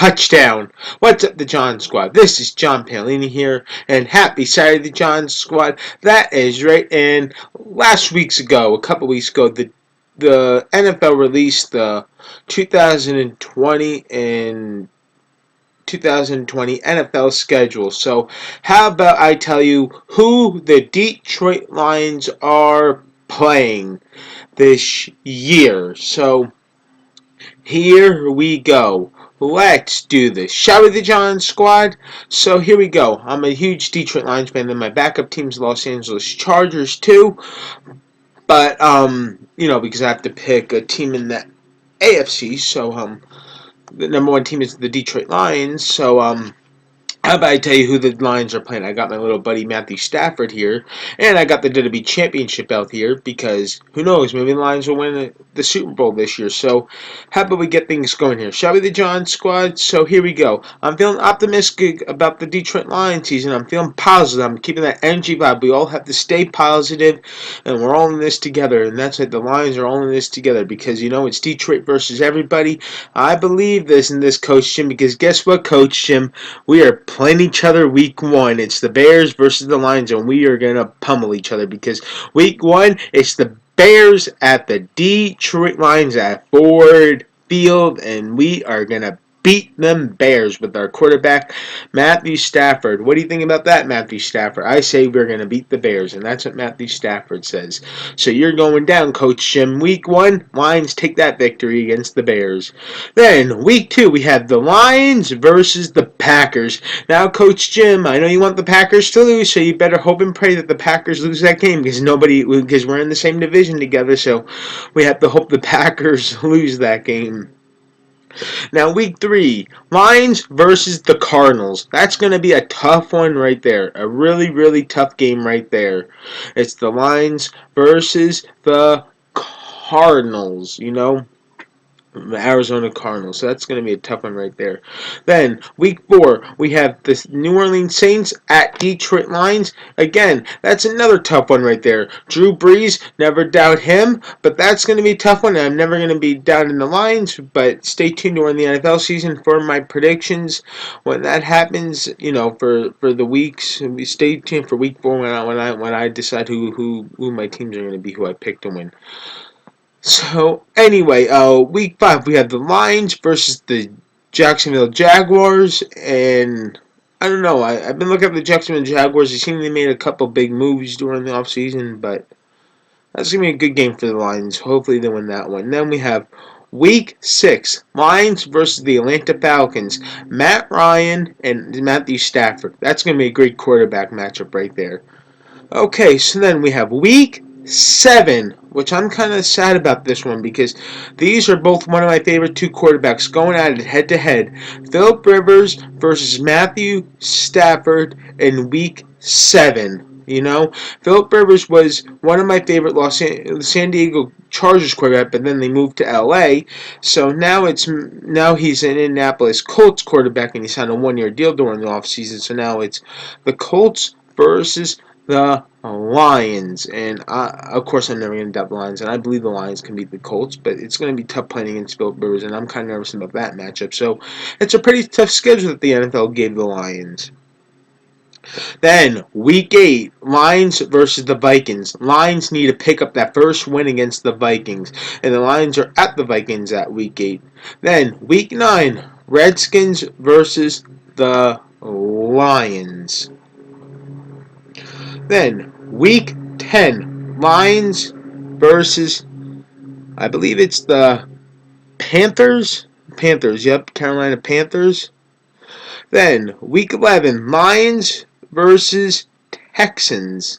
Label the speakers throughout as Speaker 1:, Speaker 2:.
Speaker 1: Touchdown! What's up, the John Squad? This is John Palini here, and happy Saturday, John Squad. That is right. And a couple weeks ago, the NFL released the 2020 and 2020 NFL schedule. So, how about I tell you who the Detroit Lions are playing this year? So, here we go. Let's do this. Shall we, the John Squad? So here we go. I'm a huge Detroit Lions fan, and my backup team's Los Angeles Chargers too. But because I have to pick a team in the AFC, so the number one team is the Detroit Lions. So how about I tell you who the Lions are playing? I got my little buddy Matthew Stafford here, and I got the WWE Championship out here because who knows, maybe the Lions will win the Super Bowl this year. So, how about we get things going here? Shall we, the John Squad? So, here we go. I'm feeling optimistic about the Detroit Lions season. I'm feeling positive. I'm keeping that energy vibe. We all have to stay positive, and we're all in this together. And that's it. The Lions are all in this together because, it's Detroit versus everybody. I believe this in this, Coach Jim, because guess what, Coach Jim? We are playing each other week one. It's the Bears versus the Lions, and we are going to pummel each other because week one, it's the Bears at the Detroit Lions at Ford Field, and we are going to beat them Bears with our quarterback, Matthew Stafford. What do you think about that, Matthew Stafford? I say we're going to beat the Bears, and that's what Matthew Stafford says. So you're going down, Coach Jim. Week one, Lions take that victory against the Bears. Then, week two, we have the Lions versus the Packers. Now, Coach Jim, I know you want the Packers to lose, so you better hope and pray that the Packers lose that game because we're in the same division together, so we have to hope the Packers lose that game. Now, week three, Lions versus the Cardinals. That's going to be a tough one right there. A really, really tough game right there. It's the Lions versus the Cardinals. The Arizona Cardinals. So that's going to be a tough one right there. Then, week four, we have the New Orleans Saints at Detroit Lions. Again, that's another tough one right there. Drew Brees, never doubt him, but that's going to be a tough one. I'm never going to be doubting the Lions, but stay tuned during the NFL season for my predictions. When that happens, for the weeks, stay tuned for week four when I decide who my teams are going to be, who I pick to win. So anyway, week five we have the Lions versus the Jacksonville Jaguars, and I don't know. I've been looking at the Jacksonville Jaguars. It seems they made a couple big moves during the offseason, but that's gonna be a good game for the Lions. Hopefully they win that one. Then we have week six, Lions versus the Atlanta Falcons. Matt Ryan and Matthew Stafford. That's gonna be a great quarterback matchup right there. Okay, so then we have week seven, which I'm kind of sad about this one because these are both one of my favorite two quarterbacks going at it head to head. Philip Rivers versus Matthew Stafford in week seven. Philip Rivers was one of my favorite San Diego Chargers quarterback, but then they moved to LA. So now he's an Indianapolis Colts quarterback, and he signed a 1-year deal during the offseason. So now it's the Colts versus the Lions. And of course, I'm never going to doubt the Lions, and I believe the Lions can beat the Colts, but it's going to be tough playing against Philip Rivers, and I'm kind of nervous about that matchup. So it's a pretty tough schedule that the NFL gave the Lions. Then, week 8, Lions versus the Vikings. Lions need to pick up that first win against the Vikings, and the Lions are at the Vikings at week 8. Then, week 9, Redskins versus the Lions. Then, week 10, Lions versus, I believe it's the Panthers. Panthers, yep, Carolina Panthers. Then, week 11, Lions versus Texans.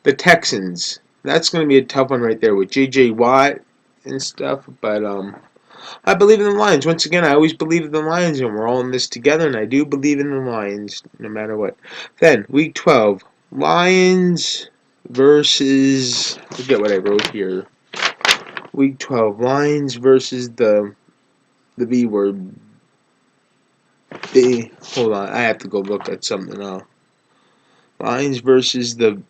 Speaker 1: The Texans. That's going to be a tough one right there with J.J. Watt and stuff, but I believe in the Lions. Once again, I always believe in the Lions, and we're all in this together, and I do believe in the Lions no matter what. Then, week 12, Lions versus, I forget what I wrote here. Week 12, Lions versus the B word. Hold on, I have to go look at something now. Lions versus the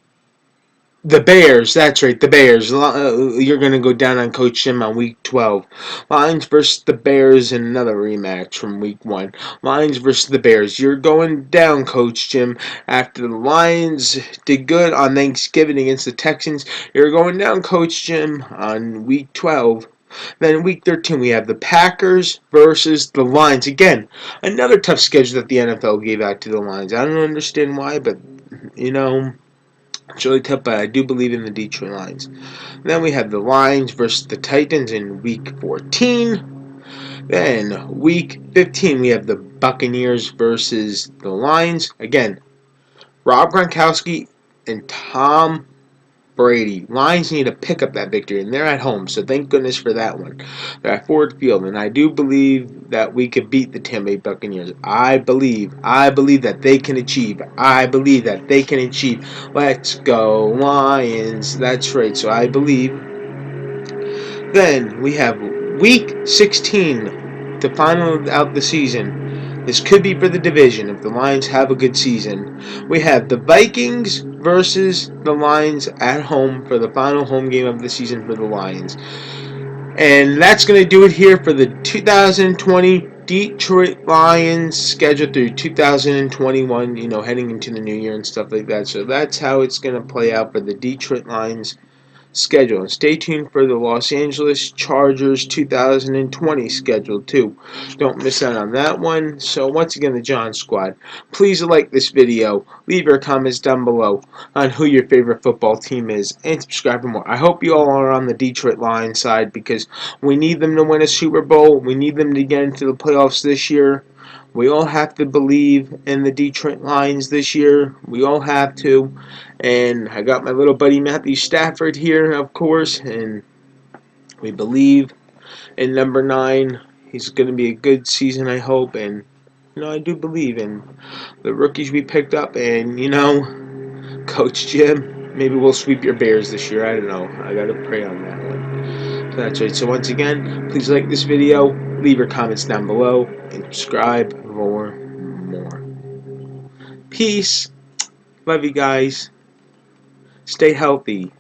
Speaker 1: The Bears, that's right, the Bears. You're going to go down on Coach Jim on week 12. Lions versus the Bears in another rematch from week 1. Lions versus the Bears. You're going down, Coach Jim. After the Lions did good on Thanksgiving against the Texans, you're going down, Coach Jim, on week 12. Then week 13, we have the Packers versus the Lions. Again, another tough schedule that the NFL gave out to the Lions. I don't understand why, but, you know, it's really tough, but I do believe in the Detroit Lions. Then we have the Lions versus the Titans in week 14. Then week 15, we have the Buccaneers versus the Lions. Again, Rob Gronkowski and Tom Brady. Lions need to pick up that victory, and they're at home, so thank goodness for that one. They're at Ford Field, and I do believe that we could beat the Tampa Bay Buccaneers. I believe that they can achieve. I believe that they can achieve. Let's go, Lions. That's right, so I believe. Then we have week 16 to final out the season. This could be for the division if the Lions have a good season. We have the Vikings versus the Lions at home for the final home game of the season for the Lions. And that's going to do it here for the 2020 Detroit Lions schedule through 2021, heading into the new year and stuff like that. So that's how it's going to play out for the Detroit Lions schedule. And stay tuned for the Los Angeles Chargers 2020 schedule too. Don't miss out on that one. So once again, the John Squad, please like this video, leave your comments down below on who your favorite football team is, and subscribe for more. I hope you all are on the Detroit Lions side because we need them to win a Super Bowl. We need them to get into the playoffs this year. We all have to believe in the Detroit Lions this year. We all have to. And I got my little buddy Matthew Stafford here, of course, and we believe in number 9. He's going to be a good season, I hope. And, I do believe in the rookies we picked up. And, Coach Jim, maybe we'll sweep your Bears this year. I don't know. I got to pray on that one. So that's right. So once again, please like this video, leave your comments down below, and subscribe for more. Peace. Love you guys. Stay healthy.